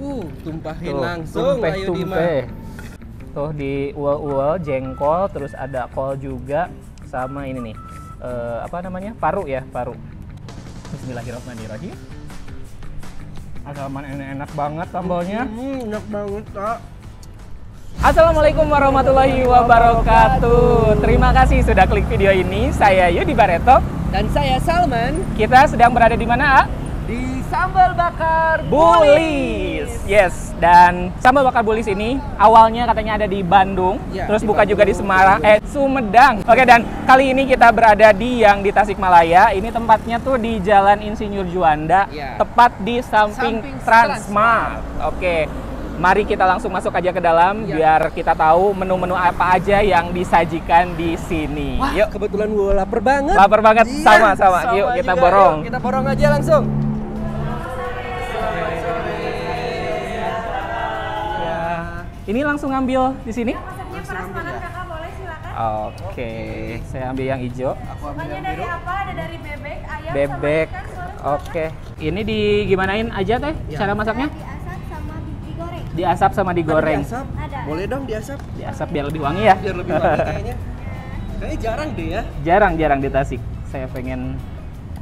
Tumpahin Tuh, langsung, ayo Dima. Tuh di uel-uel, jengkol, terus ada kol juga, sama ini nih, apa namanya, paru ya, paru. Bismillahirrahmanirrahim. Asalaman ini enak banget sambalnya. Enak banget, Kak. Assalamualaikum warahmatullahi wabarakatuh. Terima kasih sudah klik video ini. Saya Yudi Bareto. Dan saya Salman. Kita sedang berada di mana, A? Di Sambal Bakar Bulis. Yes, dan Sambal Bakar Bulis ini awalnya katanya ada di Bandung, Ya, terus di buka Bandung, juga di Sumedang. Oke, dan kali ini kita berada di yang di Tasikmalaya. Ini tempatnya tuh di Jalan Insinyur Juanda, Ya. tepat di samping Transmart. Oke. Mari kita langsung masuk aja ke dalam biar kita tahu menu-menu apa aja yang disajikan di sini. Wah, Yuk. kebetulan gue lapar banget. Lapar banget, Iya, sama-sama. Yuk kita juga. borong. Yuk, kita borong aja langsung. Ya. Ini langsung ngambil di sini? Resepnya prasmanan kakak boleh silakan. Oke, saya ambil yang hijau. Aku ambil Sukanya yang dari biru. apa? Ada dari bebek, ayam, Bebek. sama ikan. Boleh Oke. Ini digimanain aja teh? Ya. Cara masaknya? diasap sama digoreng. Diasap sama digoreng. Diasap? Ada. Boleh dong diasap? Diasap biar lebih wangi ya. Biar lebih wangi kayaknya. Kayaknya jarang deh ya. Jarang-jarang di Tasik. Saya pengen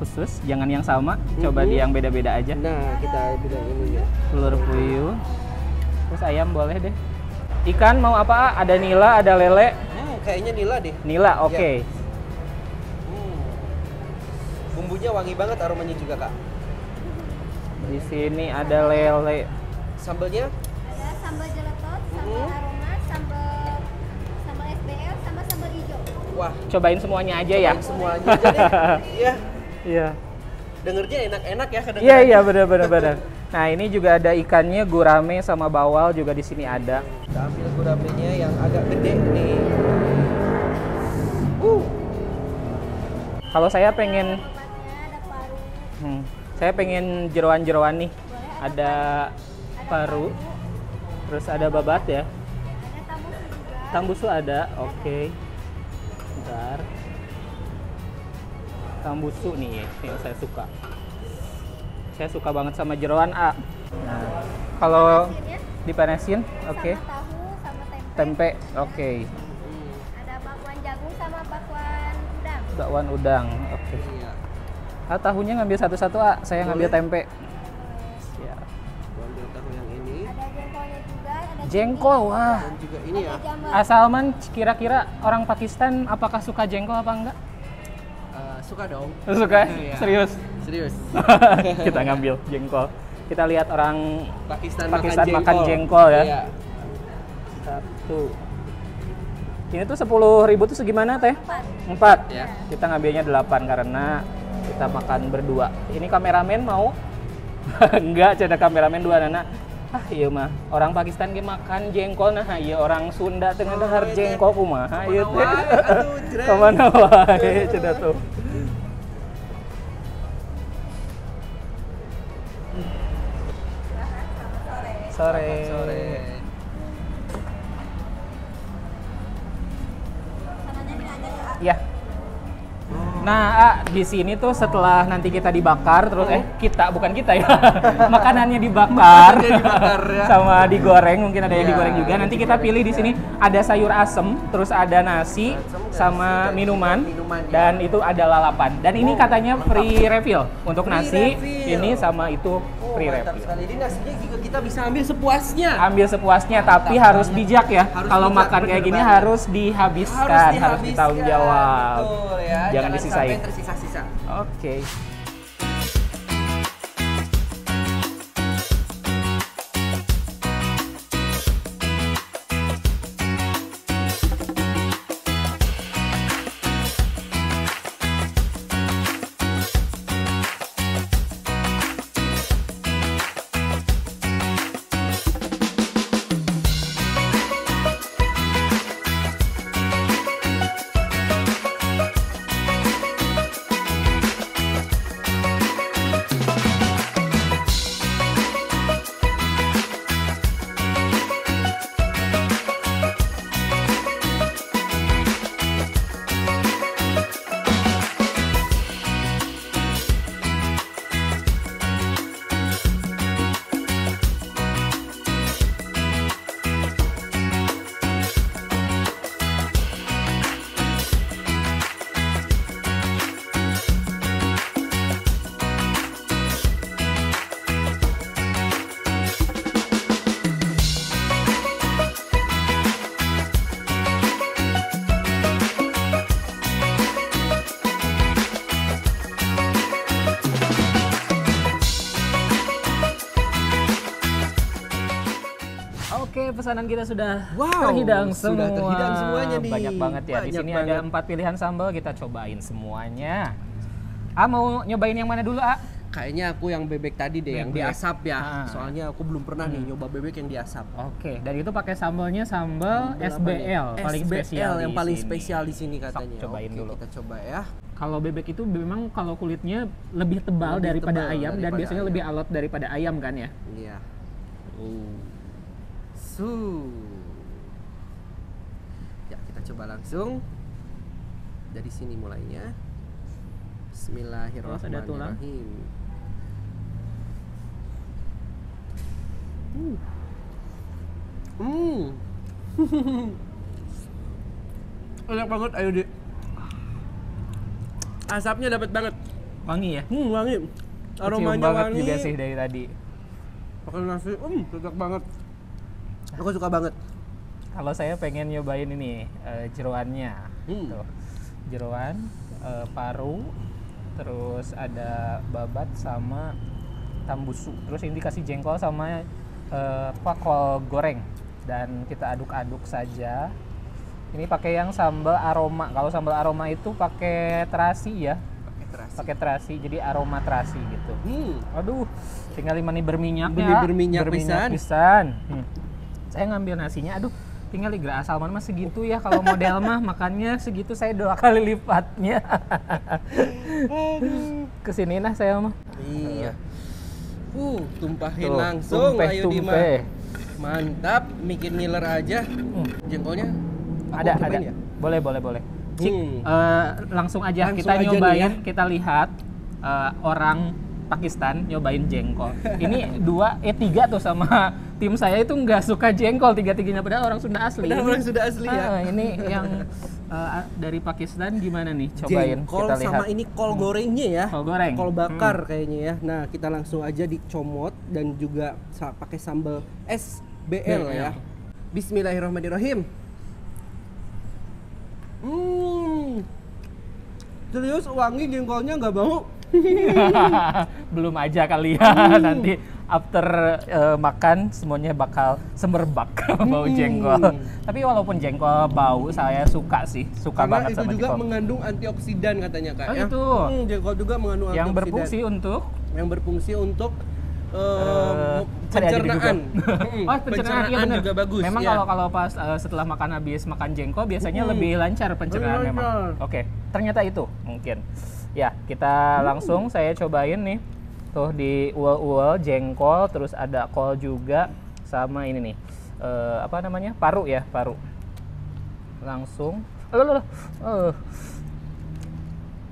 khusus, jangan yang sama. Coba di yang beda-beda aja. Nah, kita bilang ini ya. Telur puyuh. Terus ayam boleh deh. Ikan mau apa? Ada nila, ada lele. Kayaknya nila deh. Nila, oke. Bumbunya wangi banget, aromanya juga, Kak. Di sini ada lele. Sambelnya? Ada sambal jeletot, sambal aroma, sambal SBL, sama sambal hijau. Wah, Cobain semuanya aja ya. semuanya aja deh. Iya. Iya. Dengernya enak-enak ya kedengeran. Iya, benar. Nah, ini juga ada ikannya, gurame sama bawal juga di sini ada. Kita ambil guramenya yang agak gede nih. Kalau saya pengen Tempatnya ada paru. saya pengen jeroan-jeroan nih. Ada paru, terus ada babat ya. Ada tambusu juga. Tambusu ada, oke. Bentar. Tambusu nih yang saya suka. Saya suka banget sama jeroan, A. Nah, kalau Asinnya dipanesin, oke. sama tahu sama Tempe, tempe. oke. Ada bakwan jagung sama bakwan udang. Bakwan udang, oke. Iya. Tahunya ngambil satu-satu, A. Saya ngambil tempe. Ya. Gua ambil tahu yang ini Ada jengkolnya juga. Ada Jengkol, wah. dan juga ini ya. jamur. Salman, kira-kira orang Pakistan apakah suka jengkol apa enggak? Suka dong. Suka? Iya. Serius? Serius. Kita ngambil jengkol. Kita lihat orang Pakistan makan jengkol ya. Iya. Satu. Ini tuh 10.000 tuh segimana teh? 4. Ya. Kita ngambilnya 8 karena kita makan berdua. Ini kameramen mau? Enggak, canda kameramen 2 anak. Iya mah, orang Pakistan ge makan jengkol, nah iya orang Sunda teu ngedahar jengkol kumaha ieu teh. Kemana wae cenah tuh. Sore. Ya. Nah, di sini tuh setelah nanti kita dibakar terus kita bukan kita ya. Makanannya dibakar. ya. Sama digoreng, mungkin ada yang Iya, digoreng juga. Nanti kita pilih di sini ada sayur asem, terus ada nasi sama minuman dan itu ada lalapan. Dan ini katanya free refill untuk Free nasi. refill. Ini sama itu free Mantap refill. sekali. Ini nasinya juga kita bisa ambil sepuasnya. Ambil sepuasnya, tapi Mantap harus banget. bijak ya. Harus Kalau bijak, makan kayak bener gini banget. harus dihabiskan, harus ditanggung jawab. Betul, ya. Jangan disisain. sampai tersisa-sisa. Oke. Oke, pesanan kita sudah Wow, terhidang semua. sudah terhidang semuanya nih. Banyak banget ya. Di Banyak sini banget. ada 4 pilihan sambal, kita cobain semuanya. Mau nyobain yang mana dulu, Kayaknya aku yang bebek tadi deh, yang Bebek. diasap ya. Ah. Soalnya aku belum pernah nih nyoba bebek yang diasap. Oke, dan itu pakai sambalnya sambal SBL, paling SBL spesial yang di paling sini. spesial di sini katanya. cobain Oke, dulu. kita coba ya. Kalau bebek itu memang kalau kulitnya lebih tebal Lebih daripada tebal ayam dan daripada biasanya ayam. lebih alot daripada ayam kan ya? Iya. Ya, kita coba langsung. Dari sini mulainya. Bismillahirrahmanirrahim. Enak banget, ayo Dik. Asapnya dapat banget. Wangi ya? Wangi. Kecium Aromanya banget wangi. juga sih dari tadi. Pakai nasi, cocok banget. Aku suka banget. Kalau saya pengen nyobain ini jeroannya. Tuh. Jeroan, paru, terus ada babat sama tambusu. Terus ini dikasih jengkol sama kol goreng dan kita aduk-aduk saja. Ini pakai yang sambal aroma. Kalau sambal aroma itu pakai terasi ya. Pakai terasi, jadi aroma terasi gitu. Aduh, tinggal ini berminyak ya. Berminyak pisan. pisan. Saya ngambil nasinya, aduh, tinggal digerak asal mana mah segitu ya. Kalau model mah makannya segitu, saya 2 kali lipatnya. Kesini nah saya mah. Iya. Tumpahin Tuh, langsung, ayo Dima. tumpeh. Mantap, bikin ngiler aja. Jengkolnya Ada. cobain ya? Boleh. Cik, langsung aja Langsung kita aja nih nyobain, ya. kita lihat orang Pakistan nyobain jengkol. Ini 3 tuh sama tim saya itu nggak suka jengkol, 3-3-nya padahal orang Sunda asli. Padahal orang Sunda asli ya. Ini yang dari Pakistan gimana nih? Cobain Jengkol kita lihat. sama ini kol gorengnya ya. Kol goreng. Kol bakar kayaknya ya. Nah, kita langsung aja dicomot dan juga pakai sambal SBL ya. Bismillahirrahmanirrahim. Serius wangi jengkolnya nggak bau. Belum aja kali ya. Nanti after makan semuanya bakal semerbak bau jengkol. Tapi walaupun jengkol bau, saya suka sih, suka Karena banget itu sama juga jengkol. mengandung antioksidan katanya Kak Oh, ya. gitu. Jengkol juga mengandung Yang antioksidan. berfungsi untuk pencernaan. Oh, pencernaan, iya Pencernaan bener. juga bagus. Memang ya. kalau pas setelah habis makan jengkol biasanya lebih lancar pencernaan Lebih memang. lancar. Oke, ternyata itu mungkin. Ya, kita langsung saya cobain nih. Tuh di uel-uel jengkol, terus ada kol juga sama ini nih. Apa namanya? Paru ya, paru. Langsung.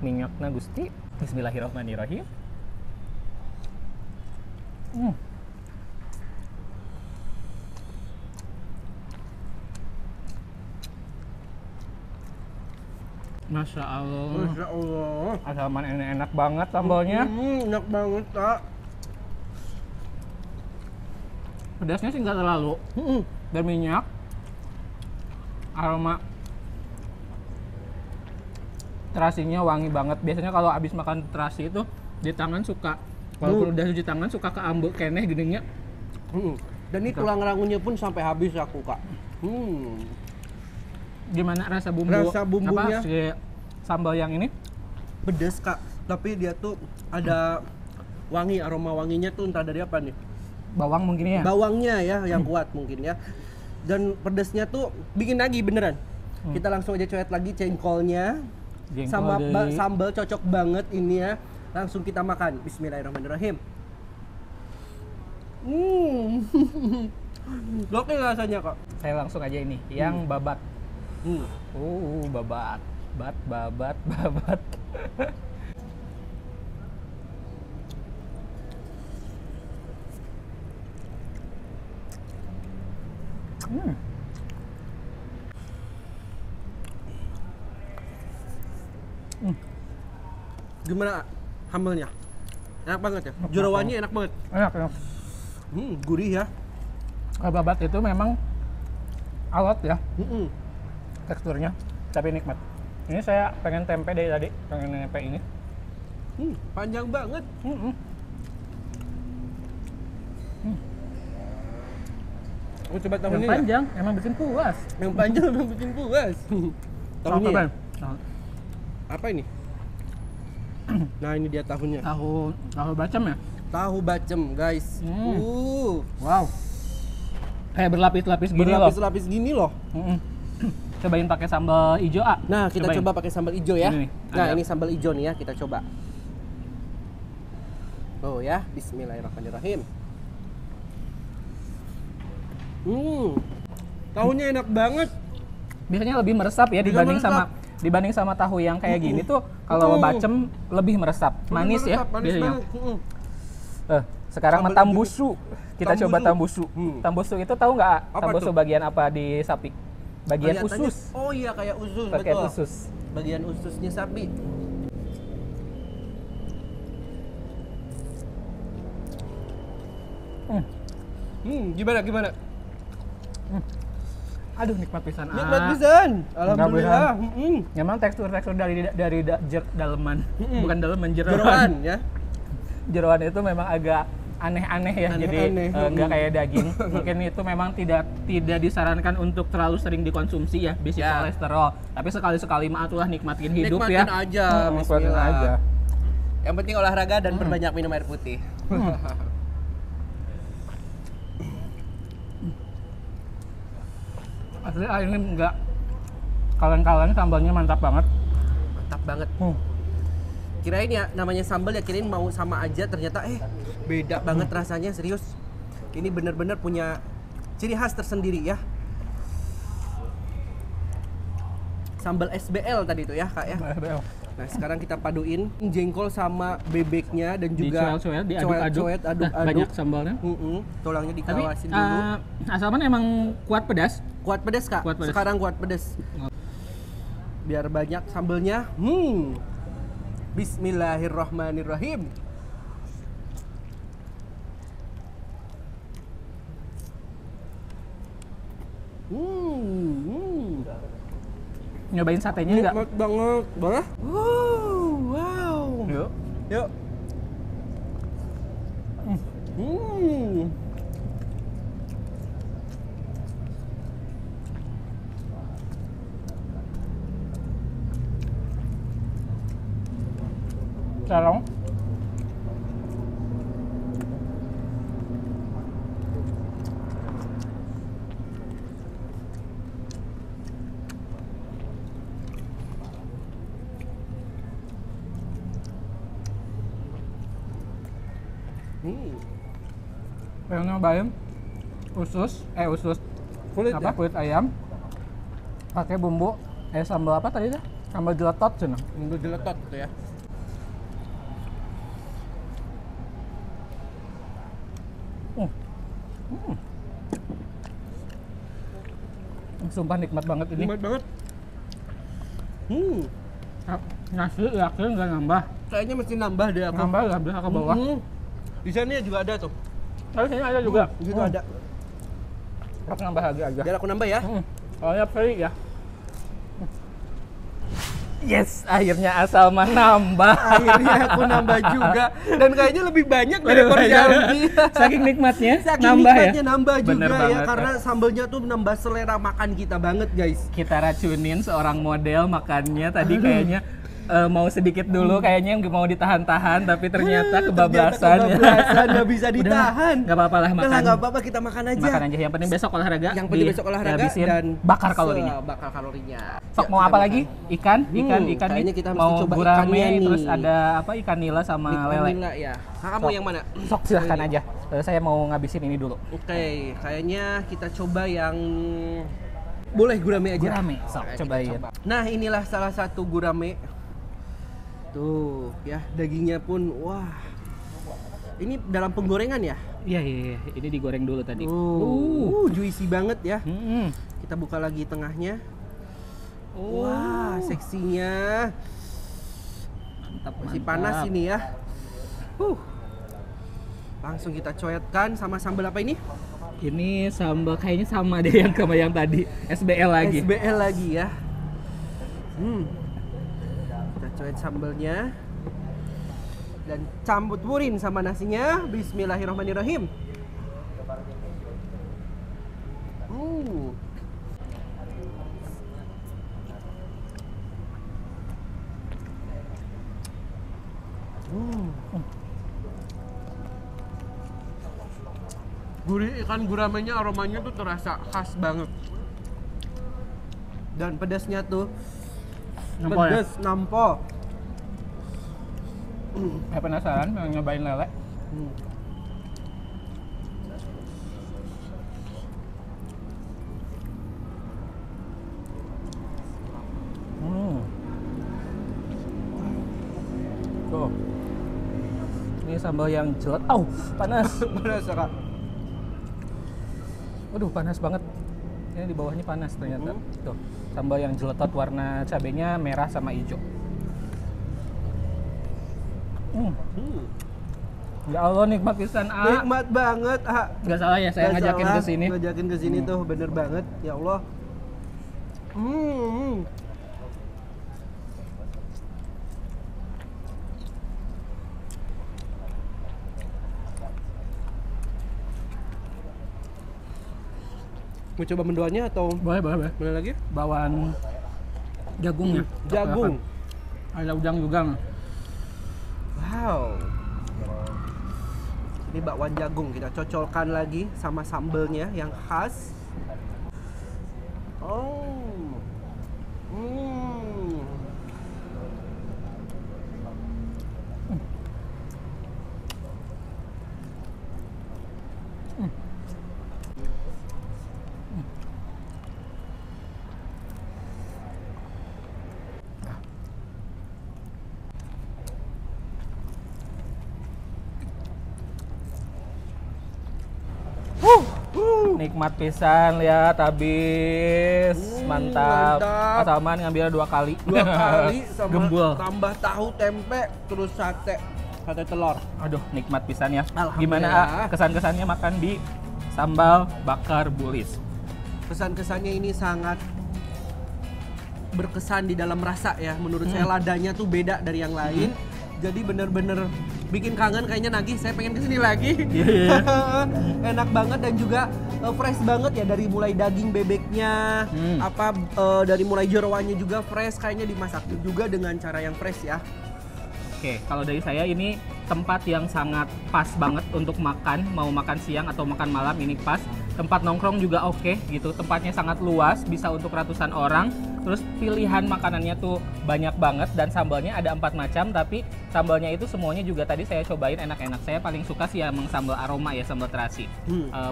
Minyaknya Gusti. Bismillahirrahmanirrahim. Masya Allah. Masya Allah. Asalman enak banget sambalnya. Enak banget Kak. Pedasnya sih nggak terlalu. Berminyak. Aroma terasinya wangi banget. Biasanya kalau habis makan terasi itu di tangan suka, kalau udah cuci tangan suka keambek keneh gedengnya. Dan ini tulang rangunya pun sampai habis aku Kak. Gimana rasa bumbu? Rasa bumbunya? Apa, si sambal yang ini? Pedes Kak, tapi dia tuh ada wangi, aroma wanginya tuh entah dari apa nih. Bawang mungkin ya? Bawangnya ya yang kuat mungkin ya. Dan pedesnya tuh bikin lagi beneran. Kita langsung aja coet lagi jengkolnya. Jengkol Sama deh. sambal cocok banget ini ya. Langsung kita makan. Bismillahirrahmanirrahim. Gokil rasanya Kak. Saya langsung aja ini, yang babat. Hmm. Babat. Babat. Gimana hambalnya? Enak banget ya. Jerawannya enak banget. Enak. Gurih ya. Kalau babat itu memang alot ya Mm-mm. teksturnya, tapi nikmat. Ini saya pengen tempe dari tadi, pengen tempe ini. Panjang banget. Oh, coba Yang tahunya. panjang emang bikin puas. Yang panjang memang bikin puas. Tahunya. Apa, Ya? Bang? Apa ini? Nah, ini dia tahunya. Tahu bacem ya? Tahu bacem, guys. Wow. Kayak berlapis-lapis gini loh. Berlapis-lapis gini loh. Cobain pakai sambal hijau, ah. Nah, kita Cobain. coba pakai sambal hijau ya. Ini nih, Nah, ada. ini sambal hijau nih ya, kita coba. Oh ya, bismillahirrahmanirrahim. Tahunya enak banget. Biasanya lebih meresap ya Bisa dibanding sama tahu yang kayak gini tuh kalau bacem lebih meresap. Manis ya Manis biasanya. banget. Sekarang Sambal tambusu. Kita tambusu. coba tambusu. Tambusu itu tahu nggak? Apa Tambusu tuh? bagian apa di sapi? Bagian Kelihatannya- usus. Oh iya, kayak usus, Pakai betul. usus. Bagian ususnya sapi. Gimana? Aduh, nikmat pisan. Nikmat pisan. Alhamdulillah. Memang tekstur dari daleman, bukan daleman, Jeroan jeroan. ya. Jeroan itu memang agak aneh-aneh ya, jadi Aneh-aneh. nggak kayak daging. Mungkin itu memang tidak disarankan untuk terlalu sering dikonsumsi ya, bisi Ya. kolesterol. Tapi sekali-sekali mah atulah nikmatin hidup Nikmatin ya. aja, Nikmatin bismillah. aja. Yang penting olahraga dan perbanyak minum air putih. Asli ini nggak kalian sambalnya mantap banget. Mantap banget. Kirain ya namanya sambal ya, kirain mau sama aja, ternyata beda banget rasanya, serius. Ini bener-bener punya ciri khas tersendiri ya. Sambal SBL tadi tuh ya kak ya. Nah sekarang kita paduin jengkol sama bebeknya dan juga Dicoel-coel, diaduk-aduk. aduk-aduk. Banyak sambalnya. Tulangnya Tapi dikawasin dulu. asalkan emang kuat pedas. Kuat pedas kak. kuat pedas. Sekarang kuat pedas. Biar banyak sambelnya. Bismillahirrahmanirrahim. Nyobain satenya nggak? Nikmat banget. Boleh? Wow. Yuk. Yuk. Tolong. Pengen nyobain usus Kulit apa ya? kulit ayam pakai bumbu sambal apa tadi tuh? Sambal jeletot cina. Untuk jeletot gitu ya. Sumpah nikmat banget ini. Nikmat banget. Nasi yakin nggak nambah. Kayaknya mesti nambah deh aku. Nambah lah ke bawah. Di sana juga ada tuh. Tapi sini ada juga. Di situ ada. Aku nambah lagi aja. Biar aku nambah ya. Soalnya free ya. Yes, akhirnya asal mah nambah. Akhirnya aku nambah juga. Dan kayaknya lebih banyak dari porsi Aldi. Saking nikmatnya, Saking nambah nikmatnya ya. nambah juga Bener ya. banget, Karena sambelnya tuh nambah selera makan kita banget guys. Kita racunin seorang model makannya tadi kayaknya mau sedikit dulu kayaknya nggak mau ditahan-tahan tapi ternyata kebablasan ya. Kebablasan nggak bisa ditahan. Nggak apa-apa lah makan. Nggak apa-apa, kita makan aja. Makan aja. Yang penting besok olahraga. Yang penting besok olahraga dihabisin, dan bakar kalorinya. Bakar kalorinya. Sok Ya, mau kita apa makan. lagi? Ikan Kayaknya nih. kita mesti Mau coba gurame ikannya nih. terus ada apa ikan nila sama lele. Nila ya. Kakak Sok. mau yang mana? Sok silahkan aja. Saya mau ngabisin ini dulu. Oke, kayaknya kita coba yang boleh gurame aja. Gurame, sok Nah, cobain. kita coba. Nah, inilah salah satu gurame. Tuh, ya dagingnya pun wah. Ini dalam penggorengan ya? Iya. Ini digoreng dulu tadi. Juicy banget ya. Mm-mm. Kita buka lagi tengahnya. Wah, seksinya. Mantap, Masih mantap. panas ini ya. Langsung kita coetkan sama sambal apa ini? Ini sambal kayaknya sama deh yang sama yang tadi. SBL lagi. SBL lagi ya. Kita coet sambalnya. Dan campurin sama nasinya. Bismillahirrahmanirrahim. Gurih ikan guramennya, aromanya tuh terasa khas banget. Dan pedasnya tuh Nampo ya? pedas, nampo. Saya penasaran pengen nyobain lele. Tuh. Ini sambal yang jelat. Panas. Pedas ya, Kak. Waduh, panas banget. Ini di bawahnya panas ternyata. Tuh, sambal yang jeletot warna cabenya merah sama hijau. Ya Allah, nikmat pisan, A. Nikmat banget, ah. Gak salah ya saya Nggak ngajakin salah, ke sini. Ngajakin ke sini tuh bener banget. Ya Allah. Mau coba mendoannya atau Boleh. mana lagi? Bawaan jagung ya. Jagung. Ada udang juga. Wow. Ini bakwan jagung kita cocolkan lagi sama sambelnya yang khas. Oh. Nikmat pisan, lihat habis. Mantap. Mantap. Mas Salman ngambil 2 kali. 2 kali sama Gembul. tambah tahu tempe terus sate telur. Aduh, nikmat pisan ya. Alhamdulillah. Gimana kesan-kesannya makan di sambal bakar Bulis? Kesan-kesannya ini sangat berkesan di dalam rasa ya. Menurut saya ladanya tuh beda dari yang lain. Jadi bener-bener bikin kangen, kayaknya nagih, saya pengen kesini lagi. Enak banget dan juga fresh banget ya, dari mulai daging bebeknya, dari mulai jeroannya juga fresh, kayaknya dimasak juga dengan cara yang fresh ya. Oke, kalau dari saya ini tempat yang sangat pas banget untuk makan, mau makan siang atau makan malam ini pas. Tempat nongkrong juga oke gitu, tempatnya sangat luas, bisa untuk ratusan orang. Terus pilihan makanannya tuh banyak banget dan sambalnya ada 4 macam, tapi sambalnya itu semuanya juga tadi saya cobain enak-enak. Saya paling suka sih emang sambal aroma ya, sambal terasi.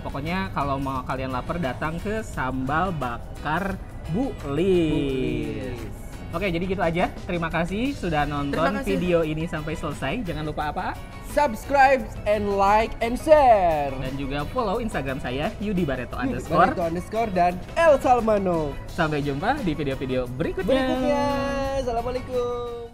Pokoknya kalau mau kalian lapar datang ke Sambal Bakar Bulis. Oke, jadi gitu aja. Terima kasih sudah nonton video ini sampai selesai. Jangan lupa apa? Subscribe and like and share. Dan juga follow Instagram saya @yudibareto_ Barreto_ dan El Salmano. Sampai jumpa di video-video berikutnya. Assalamualaikum.